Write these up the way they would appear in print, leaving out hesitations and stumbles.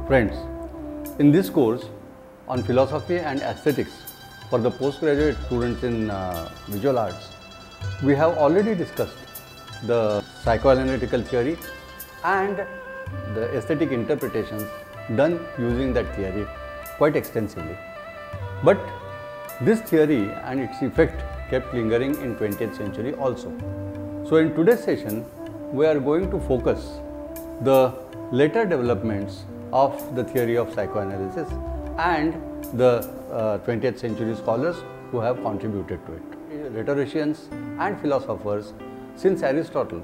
Friends, in this course on philosophy and aesthetics for the postgraduate students in visual arts, we have already discussed the psychoanalytical theory and the aesthetic interpretations done using that theory quite extensively. But this theory and its effect kept lingering in 20th century also. So in today's session, we are going to focus the later developments of the theory of psychoanalysis and the 20th century scholars who have contributed to it. Rhetoricians and philosophers since Aristotle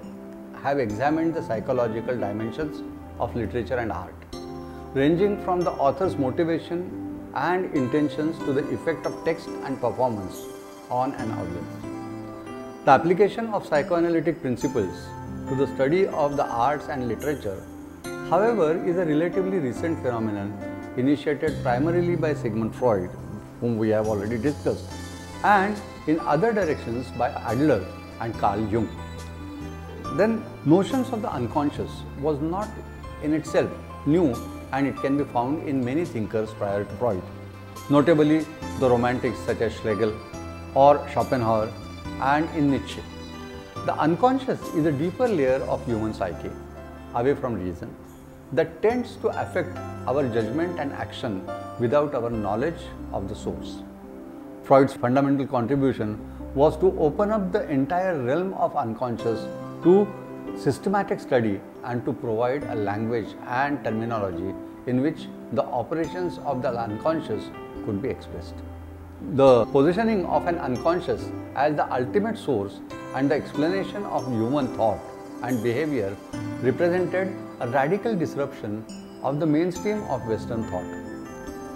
have examined the psychological dimensions of literature and art, ranging from the author's motivation and intentions to the effect of text and performance on an audience. The application of psychoanalytic principles to the study of the arts and literature, however, is a relatively recent phenomenon initiated primarily by Sigmund Freud, whom we have already discussed, and in other directions by Adler and Carl Jung. Then, notions of the unconscious was not in itself new, and it can be found in many thinkers prior to Freud, notably the romantics such as Schlegel or Schopenhauer and in Nietzsche. The unconscious is a deeper layer of human psyche, away from reason, that tends to affect our judgment and action without our knowledge of the source. Freud's fundamental contribution was to open up the entire realm of unconscious to systematic study and to provide a language and terminology in which the operations of the unconscious could be expressed. The positioning of an unconscious as the ultimate source and the explanation of human thought and behavior represented a radical disruption of the mainstream of Western thought,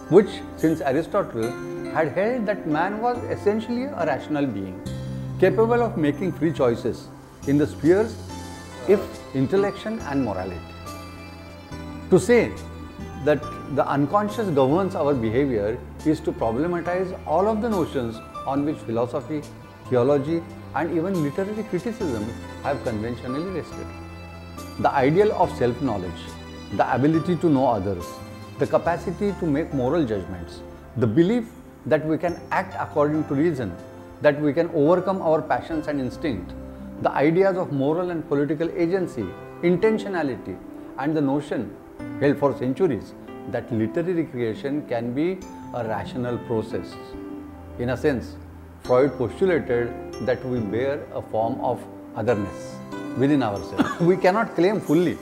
which since Aristotle had held that man was essentially a rational being, capable of making free choices in the spheres of intellection and morality. To say that the unconscious governs our behavior is to problematize all of the notions on which philosophy, theology, and even literary criticism have conventionally rested. The ideal of self-knowledge, the ability to know others, the capacity to make moral judgments, the belief that we can act according to reason, that we can overcome our passions and instinct, the ideas of moral and political agency, intentionality, and the notion held for centuries that literary creation can be a rational process. In a sense, Freud postulated that we bear a form of otherness within ourselves. We cannot claim fully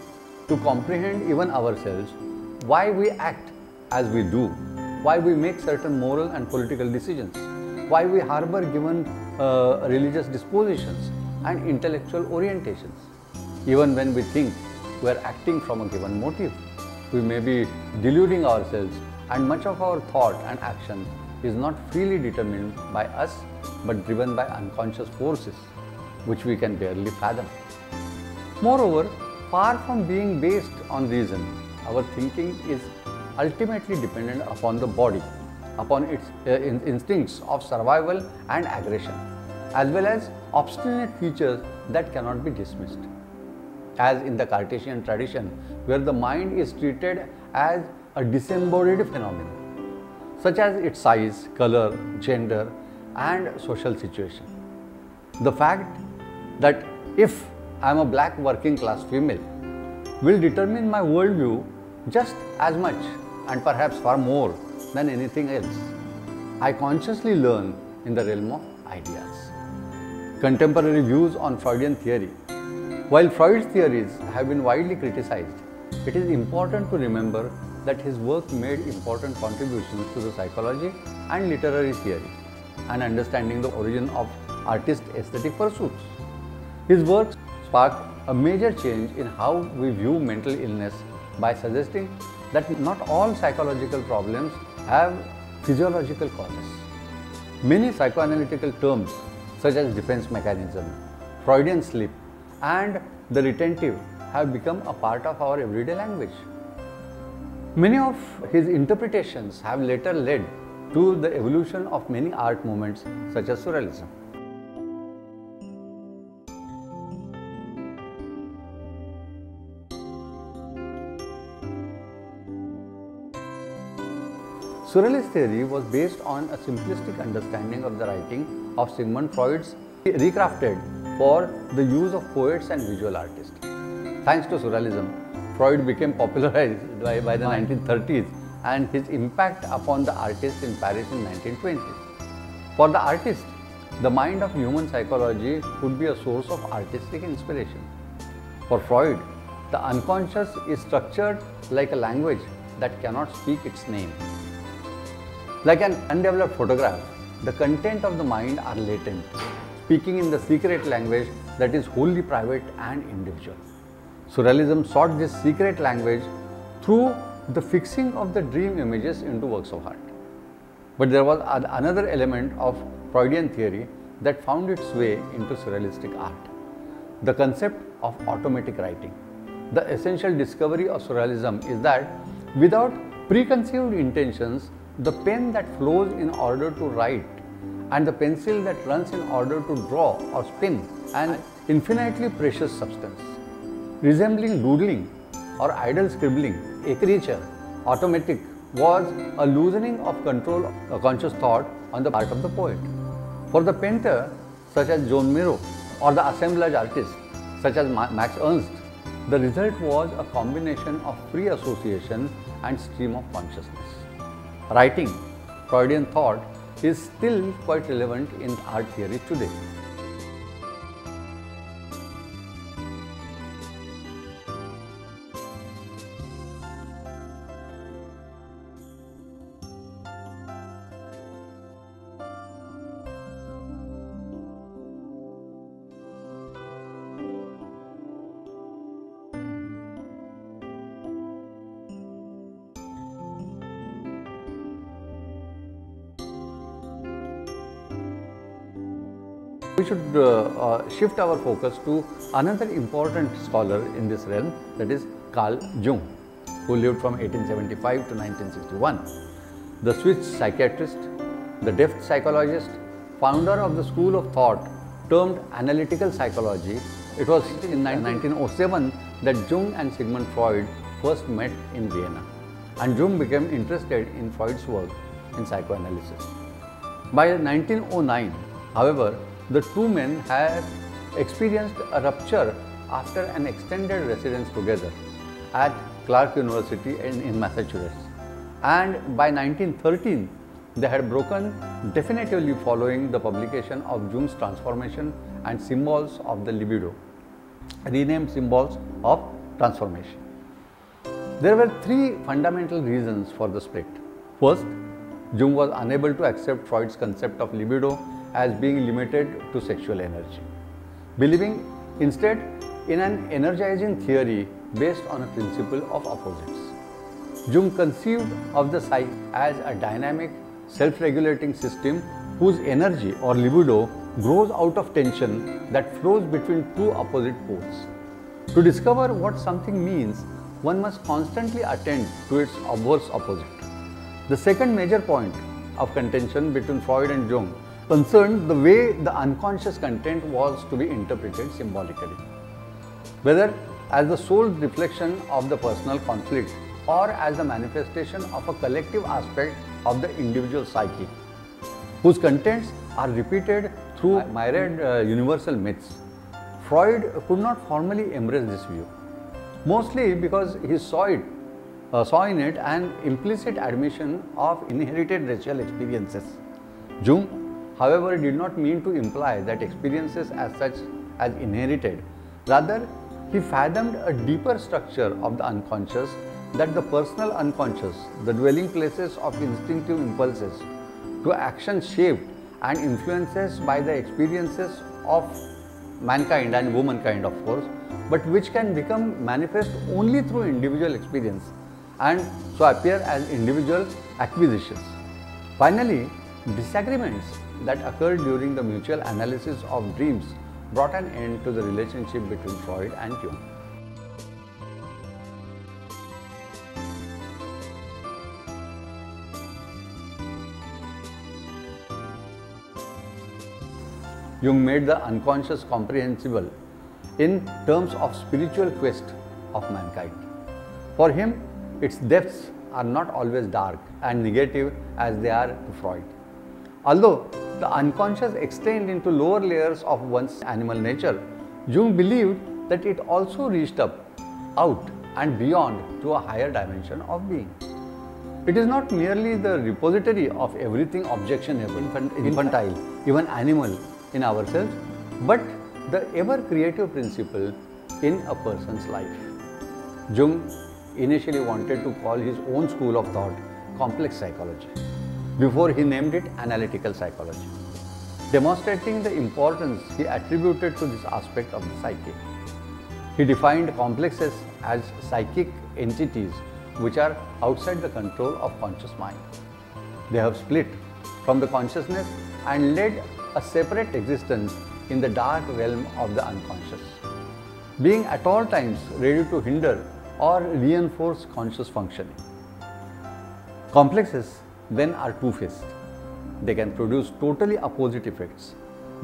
to comprehend even ourselves why we act as we do, why we make certain moral and political decisions, why we harbor given religious dispositions and intellectual orientations. Even when we think we are acting from a given motive, we may be deluding ourselves, and much of our thought and action is not freely determined by us but driven by unconscious forces which we can barely fathom. Moreover, far from being based on reason, our thinking is ultimately dependent upon the body, upon its instincts of survival and aggression, as well as obstinate features that cannot be dismissed. As in the Cartesian tradition, where the mind is treated as a disembodied phenomenon, such as its size, color, gender, and social situation. The fact that if I am a black working class female will determine my worldview just as much and perhaps far more than anything else. I consciously learn in the realm of ideas. Contemporary views on Freudian theory. While Freud's theories have been widely criticized, it is important to remember that his work made important contributions to the psychology and literary theory and understanding the origin of artist aesthetic pursuits. His works sparked a major change in how we view mental illness by suggesting that not all psychological problems have physiological causes. Many psychoanalytical terms such as defense mechanism, Freudian slip, and the retentive have become a part of our everyday language. Many of his interpretations have later led to the evolution of many art movements such as Surrealism. Surrealist theory was based on a simplistic understanding of the writing of Sigmund Freud's recrafted for the use of poets and visual artists. Thanks to Surrealism, Freud became popularized by the 1930s and his impact upon the artist in Paris in 1920s. For the artist, the mind of human psychology could be a source of artistic inspiration. For Freud, the unconscious is structured like a language that cannot speak its name. Like an undeveloped photograph, the content of the mind are latent, speaking in the secret language that is wholly private and individual. Surrealism sought this secret language through the fixing of the dream images into works of art. But there was another element of Freudian theory that found its way into surrealistic art: the concept of automatic writing. The essential discovery of surrealism is that without preconceived intentions, the pen that flows in order to write and the pencil that runs in order to draw or spin an infinitely precious substance, resembling doodling or idle scribbling, a creature, automatic, was a loosening of control of conscious thought on the part of the poet. For the painter, such as John Miro, or the assemblage artist, such as Max Ernst, the result was a combination of free association and stream of consciousness. Writing, Freudian thought, is still quite relevant in art theory today. We should shift our focus to another important scholar in this realm, that is Carl Jung, who lived from 1875 to 1961. The Swiss psychiatrist, the deft psychologist, founder of the school of thought termed analytical psychology. It was in 1907 that Jung and Sigmund Freud first met in Vienna, and Jung became interested in Freud's work in psychoanalysis. By 1909, however, the two men had experienced a rupture after an extended residence together at Clark University in Massachusetts, and by 1913 they had broken definitively following the publication of Jung's Transformation and Symbols of the Libido, renamed Symbols of Transformation. There were three fundamental reasons for the split. First, Jung was unable to accept Freud's concept of libido as being limited to sexual energy, believing instead in an energizing theory based on a principle of opposites. Jung conceived of the psyche as a dynamic, self-regulating system whose energy or libido grows out of tension that flows between two opposite poles. To discover what something means, one must constantly attend to its obverse opposite. The second major point of contention between Freud and Jung concerned the way the unconscious content was to be interpreted symbolically, whether as the sole reflection of the personal conflict or as the manifestation of a collective aspect of the individual psyche, whose contents are repeated through myriad universal myths. Freud could not formally embrace this view, mostly because he saw in it an implicit admission of inherited racial experiences. Jung, however, did not mean to imply that experiences as such as inherited. Rather, he fathomed a deeper structure of the unconscious, that the personal unconscious, the dwelling places of instinctive impulses to action shaped and influences by the experiences of mankind and womankind, of course, but which can become manifest only through individual experience and so appear as individual acquisitions. Finally, disagreements that occurred during the mutual analysis of dreams brought an end to the relationship between Freud and Jung. Jung made the unconscious comprehensible in terms of spiritual quest of mankind. For him, its depths are not always dark and negative as they are to Freud. Although the unconscious extended into lower layers of one's animal nature, Jung believed that it also reached out and beyond to a higher dimension of being. It is not merely the repository of everything objectionable, infantile, even animal in ourselves, but the ever creative principle in a person's life. Jung initially wanted to call his own school of thought complex psychology before he named it analytical psychology, demonstrating the importance he attributed to this aspect of the psyche. He defined complexes as psychic entities which are outside the control of conscious mind. They have split from the consciousness and led a separate existence in the dark realm of the unconscious, being at all times ready to hinder or reinforce conscious functioning. Complexes then are two-faced. They can produce totally opposite effects,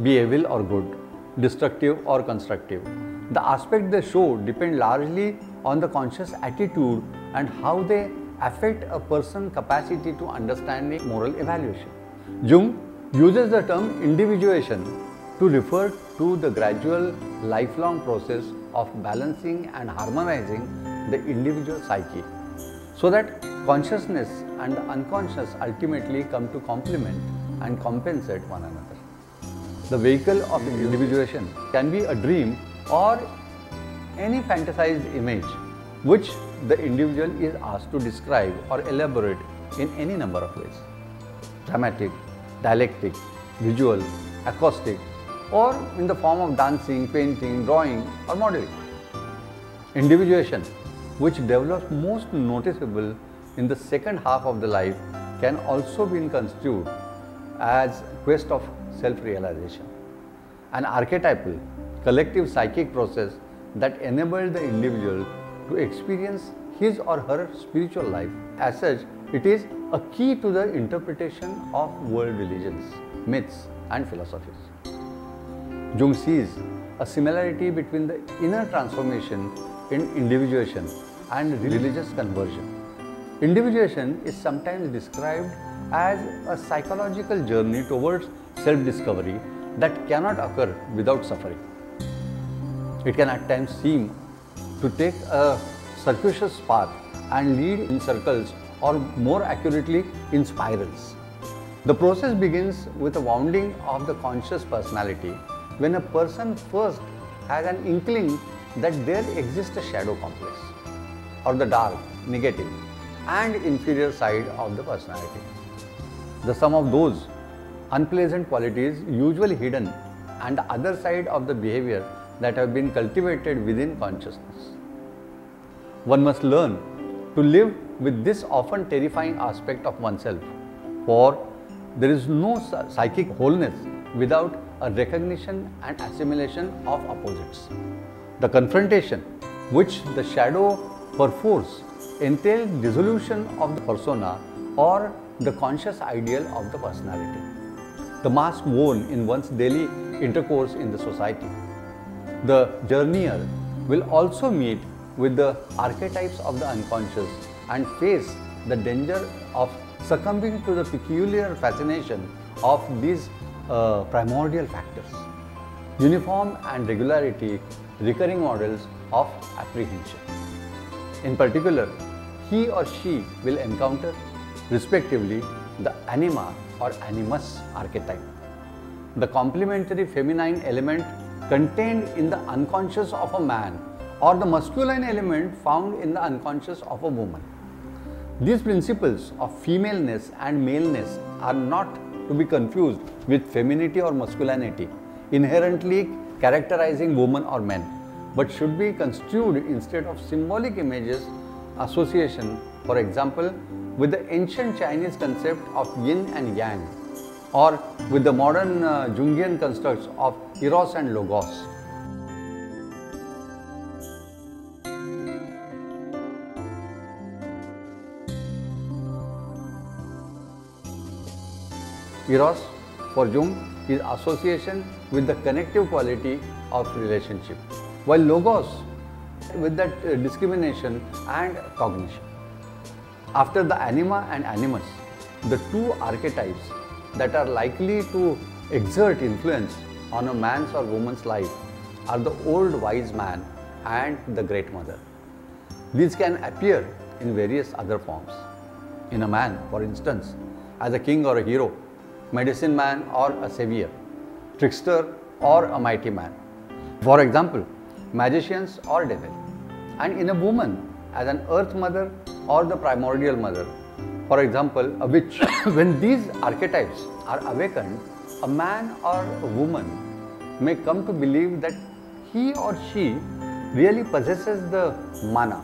be evil or good, destructive or constructive. The aspect they show depend largely on the conscious attitude and how they affect a person's capacity to understand moral evaluation. Jung uses the term individuation to refer to the gradual, lifelong process of balancing and harmonizing the individual psyche, so that consciousness and the unconscious ultimately come to complement and compensate one another. The vehicle of individuation can be a dream or any fantasized image which the individual is asked to describe or elaborate in any number of ways: dramatic, dialectic, visual, acoustic, or in the form of dancing, painting, drawing or modeling. Individuation, which develops most noticeable in the second half of the life, can also be construed as quest of self-realization, an archetypal, collective psychic process that enables the individual to experience his or her spiritual life. As such, it is a key to the interpretation of world religions, myths and philosophies. Jung sees a similarity between the inner transformation in individuation and religious conversion. Individuation is sometimes described as a psychological journey towards self-discovery that cannot occur without suffering. It can at times seem to take a circuitous path and lead in circles, or more accurately in spirals. The process begins with a wounding of the conscious personality when a person first has an inkling that there exists a shadow complex, or the dark, negative and inferior side of the personality. The sum of those unpleasant qualities usually hidden and the other side of the behavior that have been cultivated within consciousness. One must learn to live with this often terrifying aspect of oneself, for there is no psychic wholeness without a recognition and assimilation of opposites. The confrontation which the shadow perforce entails dissolution of the persona or the conscious ideal of the personality, the mask worn in one's daily intercourse in the society. The journeyer will also meet with the archetypes of the unconscious and face the danger of succumbing to the peculiar fascination of these primordial factors, uniform and regularity, recurring models of apprehension. In particular, he or she will encounter respectively the anima or animus archetype, the complementary feminine element contained in the unconscious of a man, or the masculine element found in the unconscious of a woman. These principles of femaleness and maleness are not to be confused with femininity or masculinity inherently characterizing women or men, but should be construed instead of symbolic images association, for example, with the ancient Chinese concept of yin and yang, or with the modern Jungian constructs of eros and logos. Eros for Jung is association with the connective quality of relationship, while logos with that discrimination and cognition. After the anima and animus, the two archetypes that are likely to exert influence on a man's or woman's life are the old wise man and the great mother. These can appear in various other forms. In a man, for instance, as a king or a hero, medicine man or a savior, trickster or a mighty man. For example, magicians or devil. And in a woman, as an earth mother or the primordial mother. For example, a witch. When these archetypes are awakened, a man or a woman may come to believe that he or she really possesses the mana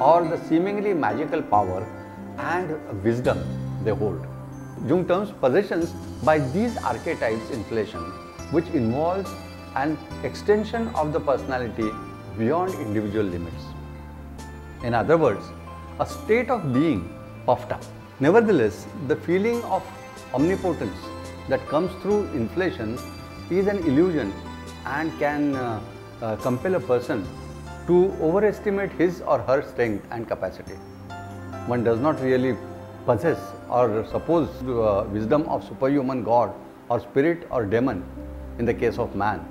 or the seemingly magical power and wisdom they hold. Jung terms possessions by these archetypes inflation, which involves an extension of the personality beyond individual limits. In other words, a state of being puffed up. Nevertheless, the feeling of omnipotence that comes through inflation is an illusion and can compel a person to overestimate his or her strength and capacity. One does not really possess or suppose the wisdom of superhuman god or spirit or demon in the case of man,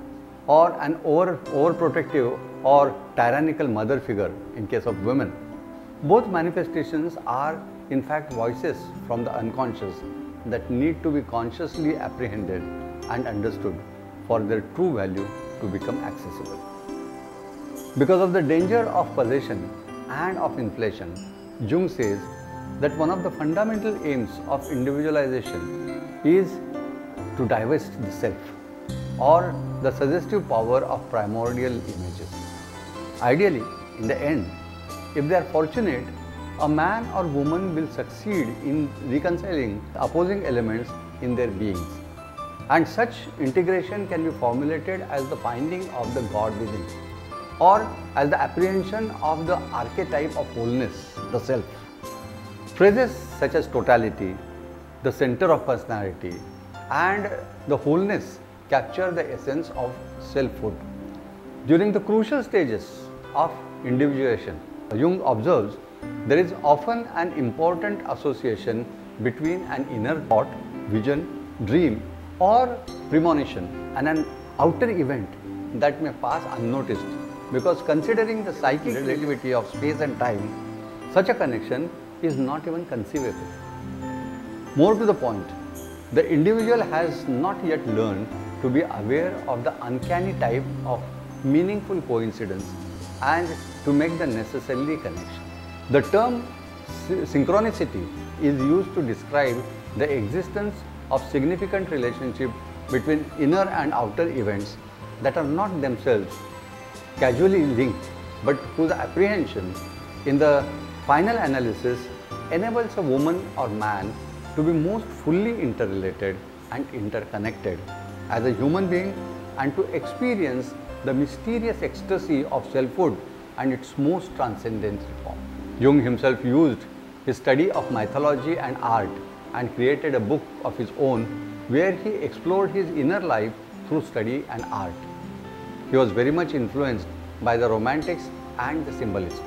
or an overprotective or tyrannical mother figure in case of women. Both manifestations are in fact voices from the unconscious that need to be consciously apprehended and understood for their true value to become accessible. Because of the danger of possession and of inflation, Jung says that one of the fundamental aims of individualization is to divest the self or the suggestive power of primordial images. Ideally, in the end, if they are fortunate, a man or woman will succeed in reconciling opposing elements in their beings. And such integration can be formulated as the finding of the God within, or as the apprehension of the archetype of wholeness, the self. Phrases such as totality, the center of personality, and the wholeness capture the essence of selfhood. During the crucial stages of individuation, Jung observes there is often an important association between an inner thought, vision, dream, or premonition and an outer event that may pass unnoticed, because considering the psychic relativity of space and time, such a connection is not even conceivable. More to the point, the individual has not yet learned to be aware of the uncanny type of meaningful coincidence and to make the necessary connection. The term synchronicity is used to describe the existence of significant relationship between inner and outer events that are not themselves casually linked, but whose apprehension in the final analysis enables a woman or man to be most fully interrelated and interconnected as a human being and to experience the mysterious ecstasy of selfhood and its most transcendent form. Jung himself used his study of mythology and art and created a book of his own where he explored his inner life through study and art. He was very much influenced by the Romantics and the Symbolists.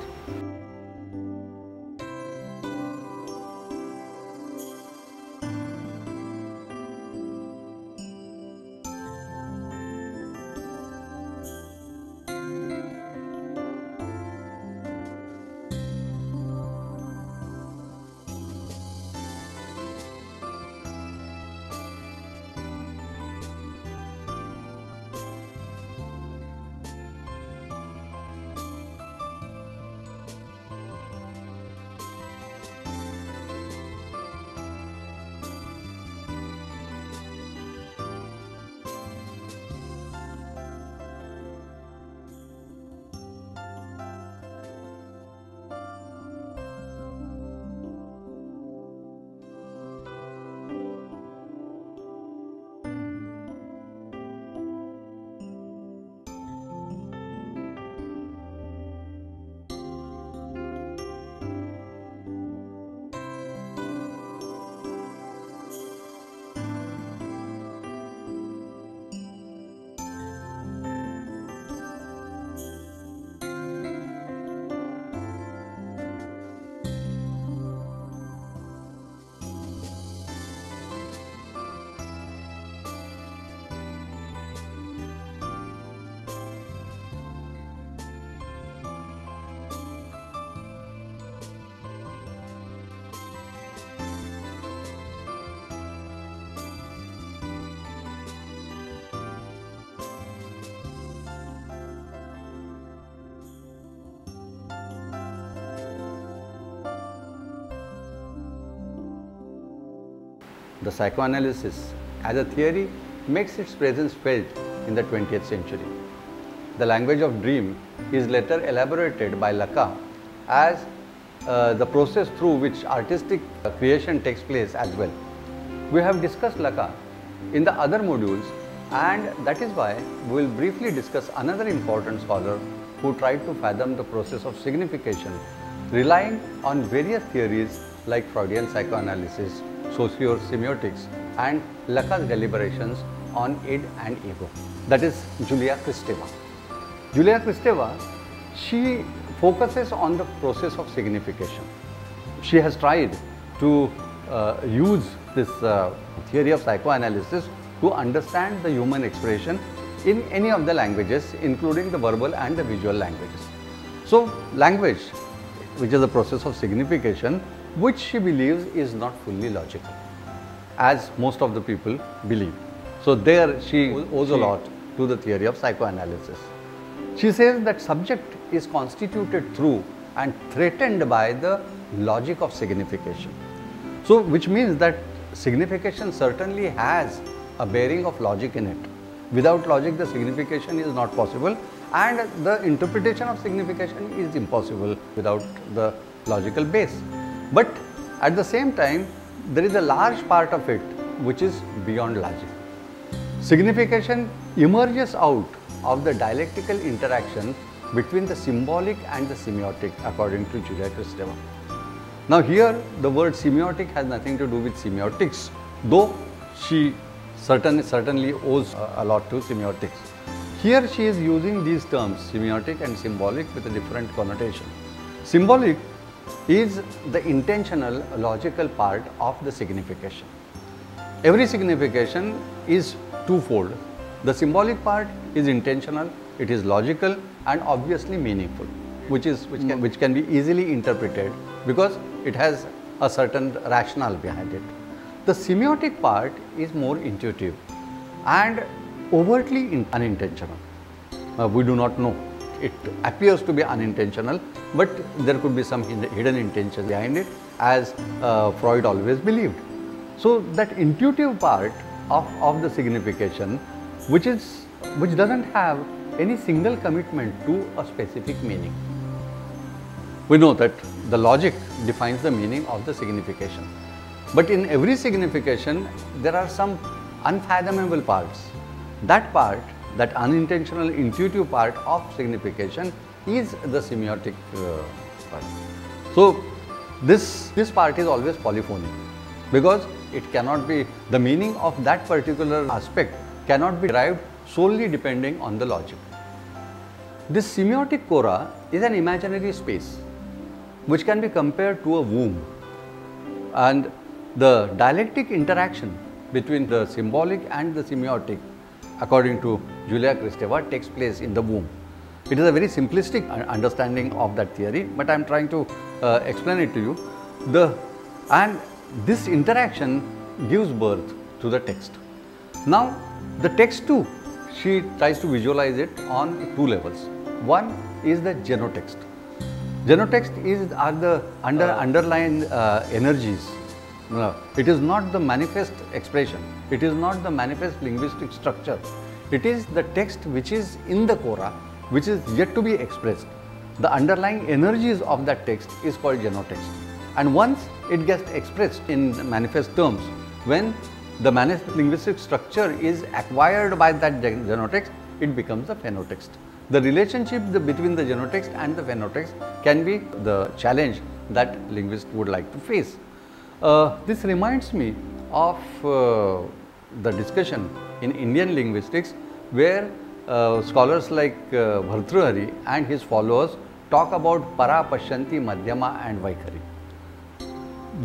the psychoanalysis as a theory makes its presence felt in the 20th century. The language of dream is later elaborated by Lacan as the process through which artistic creation takes place as well. We have discussed Lacan in the other modules, and that is why we will briefly discuss another important scholar who tried to fathom the process of signification, relying on various theories like Freudian psychoanalysis, socio-semiotics, and Lacan's deliberations on id and ego. That is Julia Kristeva. Julia Kristeva, she focuses on the process of signification. She has tried to use this theory of psychoanalysis to understand the human expression in any of the languages, including the verbal and the visual languages. So, language, which is the process of signification, which she believes is not fully logical, as most of the people believe. So, there she owes a lot to the theory of psychoanalysis. She says that subject is constituted through and threatened by the logic of signification. So, which means that signification certainly has a bearing of logic in it. Without logic, the signification is not possible, and the interpretation of signification is impossible without the logical base. But at the same time, there is a large part of it which is beyond logic. Signification emerges out of the dialectical interaction between the symbolic and the semiotic, according to Julia Kristeva. Now here the word semiotic has nothing to do with semiotics, though she certainly owes a lot to semiotics. Here she is using these terms, semiotic and symbolic, with a different connotation. Symbolic is the intentional logical part of the signification. Every signification is twofold. The symbolic part is intentional, it is logical and obviously meaningful, which can be easily interpreted because it has a certain rationale behind it. The semiotic part is more intuitive and overtly unintentional. We do not know. It appears to be unintentional, but there could be some hidden intention behind it, as Freud always believed. So that intuitive part of the signification, which doesn't have any single commitment to a specific meaning. We know that the logic defines the meaning of the signification. But in every signification, there are some unfathomable parts. That part, that unintentional, intuitive part of signification is the semiotic part. So, this part is always polyphonic, because it cannot be, the meaning of that particular aspect cannot be derived solely depending on the logic. This semiotic cora is an imaginary space which can be compared to a womb, and the dialectic interaction between the symbolic and the semiotic, according to Julia Kristeva, takes place in the womb. It is a very simplistic understanding of that theory, but I am trying to explain it to you. And this interaction gives birth to the text. Now, the text too, she tries to visualize it on two levels. One is the genotext. Genotext are the underlying energies. It is not the manifest expression. It is not the manifest linguistic structure. It is the text which is in the cora, which is yet to be expressed. The underlying energies of that text is called genotext. And once it gets expressed in manifest terms, when the manifest linguistic structure is acquired by that genotext, it becomes a phenotext. The relationship between the genotext and the phenotext can be the challenge that linguists would like to face. This reminds me of the discussion in Indian linguistics, where scholars like Bhartrihari and his followers talk about para, pashyanti, madhyama and vaikhari.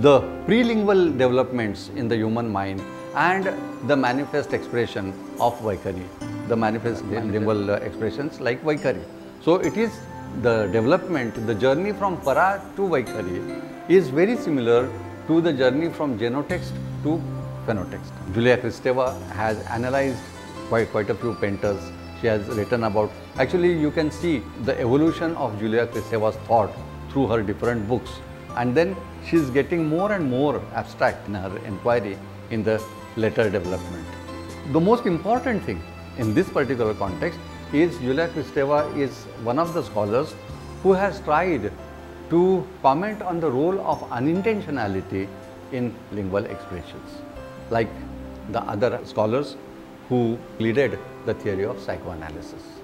The prelingual developments in the human mind and the manifest expression of vaikhari, the manifest lingual expressions like vaikhari. So it is the development, the journey from para to vaikhari is very similar to the journey from genotext to phenotext. Julia Kristeva has analyzed quite a few painters. She has written about, actually you can see the evolution of Julia Kristeva's thought through her different books, and then she is getting more and more abstract in her inquiry in the later development. The most important thing in this particular context is Julia Kristeva is one of the scholars who has tried to comment on the role of unintentionality in lingual expressions, like the other scholars who pleaded the theory of psychoanalysis.